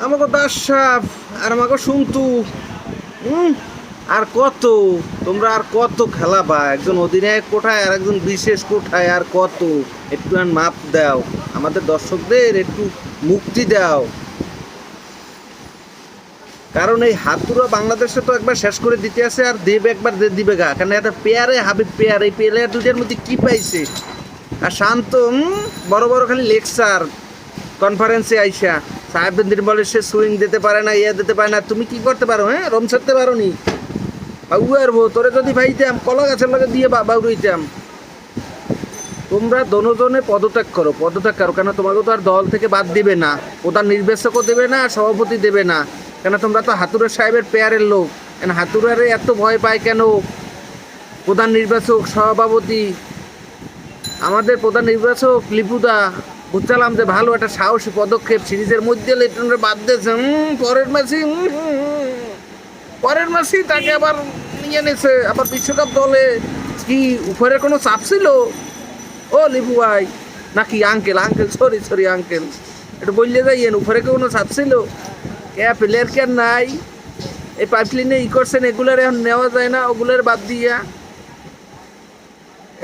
আমাকে দাস সাপ আর আমাকে শুনতু। আর কত তোমরা আর কত খেলাবা? একজন অধিনায়ক কোঠায় আর একজন বিশেষ কোঠায়, আর কত? একটু আর মাপ দাও, আমাদের দর্শকদের একটু মুক্তি দাও। কারণ এই হাতুড়া বাংলাদেশে তো একবার শেষ করে দিতে আছে, আর দেবে একবার দিবে গা। কারণ এটা পেয়ারে হাবিব পেয়ার, এই প্লেয়ার দুটার মধ্যে কি পাইছে? আর শান্ত বড় বড় খালি লেকচার কনফারেন্সে আইসা সাহেবদিন বলে সে সুইং দিতে পারে না, ইয়ে দিতে পারে না। তুমি কি করতে পারো? হ্যাঁ, রম ছাড়তে পারো নি? বাবু আর বউ তোরে যদি ভাইতাম কলা গাছের লগে দিয়ে বাবুইতাম। তোমরা দনোজনে পদত্যাগ করো, পদত্যাগ করো। কেন তোমাকে তো আর দল থেকে বাদ দিবে না, প্রধান নির্বাচকও দেবে না, সভাপতি দেবে না। কেন তোমরা তো হাতুড়া সাহেবের পেয়ারের লোক। কেন হাতুড়ারে এত ভয় পায় কেন প্রধান নির্বাচক, সভাপতি? আমাদের প্রধান নির্বাচক লিপুদা বুঝলাম যে ভালো একটা সাহসী পদক্ষেপ, সিরিজের মধ্যে লিটনরে বাদ দিয়েছে। পরের মাসেই তাকে আবার নিয়ে নিয়েছে, আবার বিশ্বকাপ দলে। কি উপরে কোনো চাপ ছিল? ও লিপু ভাই নাকি আঙ্কেল, আঙ্কেল সরি আঙ্কেল, একটু বললে যাইয়েন, উপরে কি কোনো চাপ ছিল? প্লেয়ার কে নাই? এই পাইপলাইনে করছেন, এগুলার এখন নেওয়া যায় না, ওগুলোর বাদ দিয়া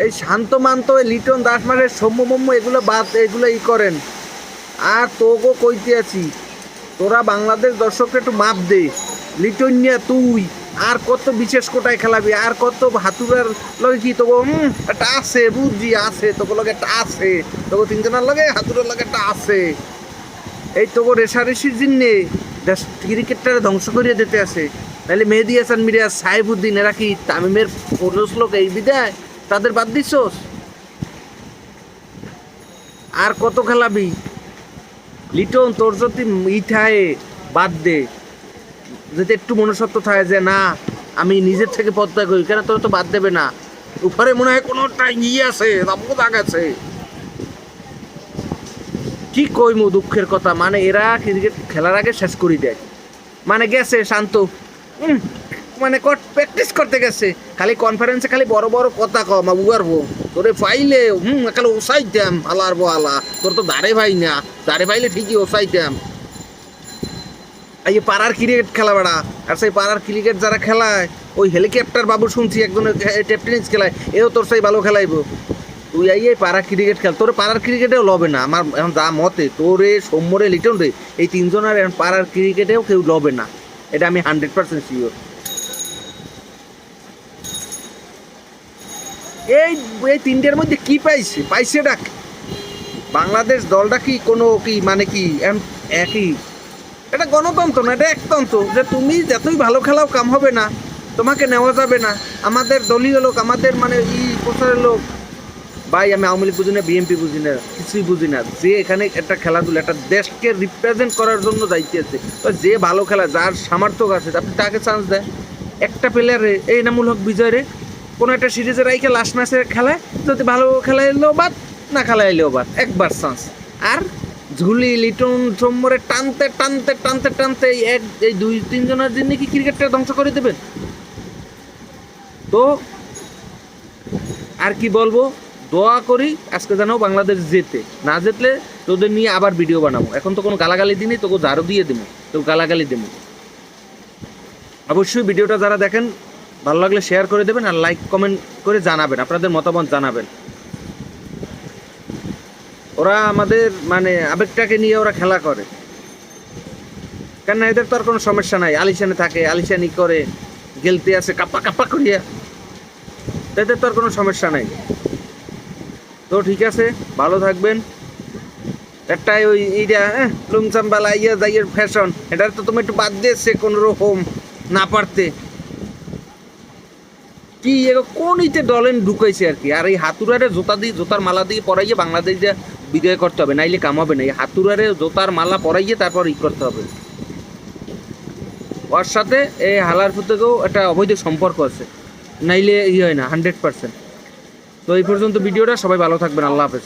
এই শান্ত মান্ত লিটন দাস মাসের সৌম্য এগুলো বাদ, এগুলো করেন। আর তোকে কইতে আছি, তোরা বাংলাদেশ দর্শককে একটু মাপ দে। লিটন নিয়ে তুই আর কত বিশেষ কোটায় খেলাবি? আর কত হাতুড়ার লগে কি তোকে একটা আছে, বুঝছি আছে, তোকে লগে একটা আছে, তোকে তিনজনের লগে হাতুড়ার লগে একটা আছে। এই তোকে রেশারেশির জিন্নে ক্রিকেটটারে ধ্বংস করিয়ে দিতে আছে। তাহলে মেহেদি হাসান মিরাজ, সাইফুদ্দিন, এরা কি তামিমের পনেরো লোক এই বিদায় তাদের বাদ দিছোস? আর কত খেলাবি? লিটন তোর যদি থায় বাদ দে, যদি একটু মনুষ্যত্ব থাকে যে না আমি নিজের থেকে পদত্যাগ করি, কেন তোর তো বাদ দেবে না? উপরে মনে হয় কোনোটা আছে, দাগ আছে। কি কইমু দুঃখের কথা, মানে এরা ক্রিকেট খেলার আগে শেষ করে দেয়। মানে গেছে শান্ত, মানে প্র্যাকটিস করতে গেছে, খালি কনফারেন্সে খালি বড় বড় কথা কম উগারবো তোরে পাইলে খালি ওসাইতাম আলার বো আলা। তোর তো দাঁড়ে ভাই না, দাঁড়ে পাইলে ঠিকই ওসাইতাম। এই পাড়ার ক্রিকেট খেলা বেড়া, আর সেই পাড়ার ক্রিকেট যারা খেলায়, ওই হেলিকপ্টার বাবু শুনছি একজনের টেপ টেনিস খেলায়, এও তোর সেই ভালো খেলাইবো। তুই এই পাড়া ক্রিকেট খেল, তোর পাড়ার ক্রিকেটেও লবে না আমার এখন যা মতে। তোরে সৌম্যরে লিটন রে এই তিনজনের এখন পাড়ার ক্রিকেটেও কেউ লবে না, এটা আমি 100% শিওর। এই এই তিনটের মধ্যে কি পাইছে ডাক বাংলাদেশ দলটা কি কোনো কি মানে কি একই? এটা গণতন্ত্র না, এটা একতন্ত্র, যে তুমি যতই ভালো খেলাও কাম হবে না, তোমাকে নেওয়া যাবে না। আমাদের দলীয় লোক, আমাদের মানে প্রচারের লোক, ভাই আমি আওয়ামী লীগ বুঝি না, বিএনপি বুঝি না, কিছুই বুঝি না। যে এখানে একটা খেলাধুলা, একটা দেশকে রিপ্রেজেন্ট করার জন্য যাইতেছে, যে ভালো খেলা, যার সামর্থ্য আছে, আপনি তাকে চান্স দেয়। একটা প্লেয়ারে এই নামুল হক বিজয় রে কোনো একটা সিরিজের রাইখে লাস্ট ম্যাচে খেলায়, যদি ভালো খেলা এলেও বাদ, না খেলা এলেও বাদ, একবার চান্স। আর ঝুলি লিটন সোমরে টানতে টানতে টানতে টানতে এই দুই তিনজনের জন্য কি ক্রিকেটটা ধ্বংস করে দেবেন? তো আর কি বলবো, দোয়া করি আজকে যেন বাংলাদেশ জেতে। না জিতলে তোদের নিয়ে আবার ভিডিও বানাবো। এখন তো কোনো গালাগালি দিনই, তোকে ঝাড়ু দিয়ে দেবো, তো গালাগালি দেবো। অবশ্যই ভিডিওটা যারা দেখেন ভালো লাগলে শেয়ার করে দেবেন, আর লাইক কমেন্ট করে জানাবেন, আপনাদের মতামত জানাবেন। ওরা আমাদের মানে আবেগটাকে নিয়ে ওরা খেলা করে, কেন এদের তো আর কোনো সমস্যা নাই। আলিশানে থাকে, আলিশানি করে, গেলতে আছে কাপ্পা কাপ্পা করিয়া, এদের তো আর কোনো সমস্যা নাই। তো ঠিক আছে, ভালো থাকবেন। একটাই ওই এইটা লুমচাম্বালা ইয়ে যাইয়ের ফ্যাশন, এটা তো তুমি একটু বাদ দিয়েছে কোনো রকম না পারতে। কি কোন ইতে ডলেন ঢুকাইছে আর কি। আর এই হাতুড়ারে জোতার মালা দিয়ে পরাইয়ে বাংলাদেশ যে বিজয় করতে হবে, নাইলে কাম হবে না। এই হাতুড়ারে জোতার মালা পরাইয়ে তারপর করতে হবে। ওর সাথে এই হালার ফুতেকেও একটা অবৈধ সম্পর্ক আছে, নাইলে হয় না 100%। তো এই পর্যন্ত ভিডিওটা, সবাই ভালো থাকবেন, আল্লাহ হাফেজ।